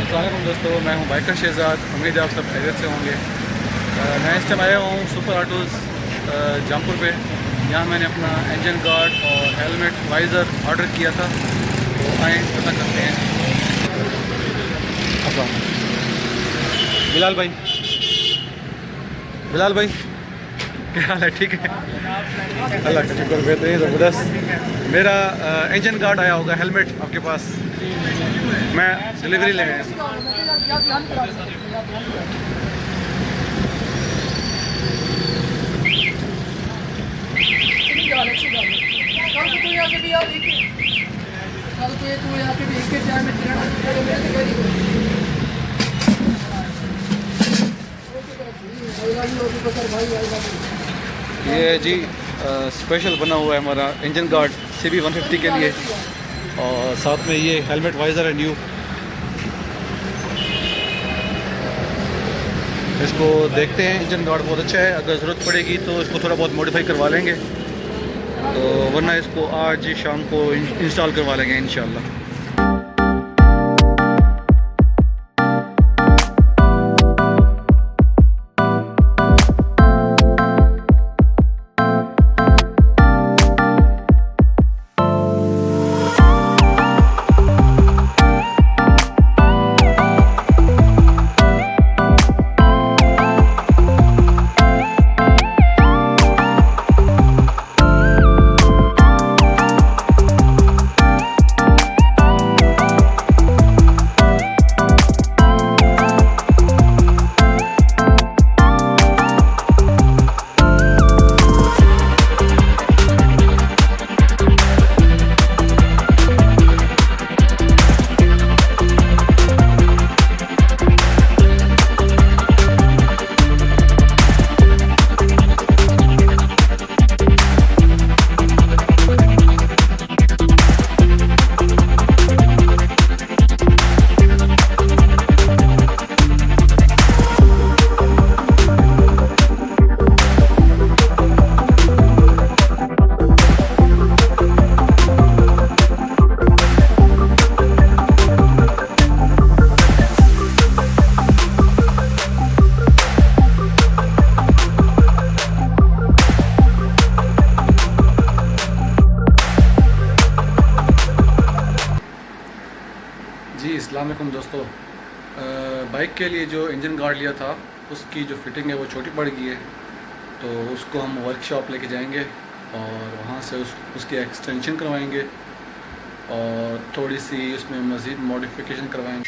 अस्सलाम दोस्तों, मैं हूं बाइकर शहजाद। उम्मीद है आप सब खैरियत से होंगे। मैं इस टाइम आया हूं सुपर ऑटोज़ जमपुर पे। यहाँ मैंने अपना इंजन गार्ड और हेलमेट वाइज़र ऑर्डर किया था, तो आए पता करते हैं। बिलाल भाई, बिलाल भाई क्या हाल है? ठीक है, अल्लाह का शुक्र, बेहतरीन ज़बरदस्त। मेरा इंजन गार्ड आया होगा, हेलमेट आपके पास, मैं डिलीवरी ले गया। ये जी स्पेशल बना हुआ है हमारा इंजन गार्ड CB150 के लिए, और साथ में ये हेलमेट वाइज़र है न्यू। इसको देखते हैं, इंजन गार्ड बहुत अच्छा है। अगर ज़रूरत पड़ेगी तो इसको थोड़ा बहुत मॉडिफाई करवा लेंगे, तो वरना इसको आज शाम को इंस्टॉल करवा लेंगे इंशाल्लाह। जी अस्सलाम वालेकुम दोस्तों, बाइक के लिए जो इंजन गार्ड लिया था उसकी जो फिटिंग है वो छोटी पड़ गई है, तो उसको हम वर्कशॉप लेके जाएंगे और वहाँ से उसकी एक्सटेंशन करवाएंगे और थोड़ी सी उसमें मज़ीद मॉडिफिकेशन करवाएंगे।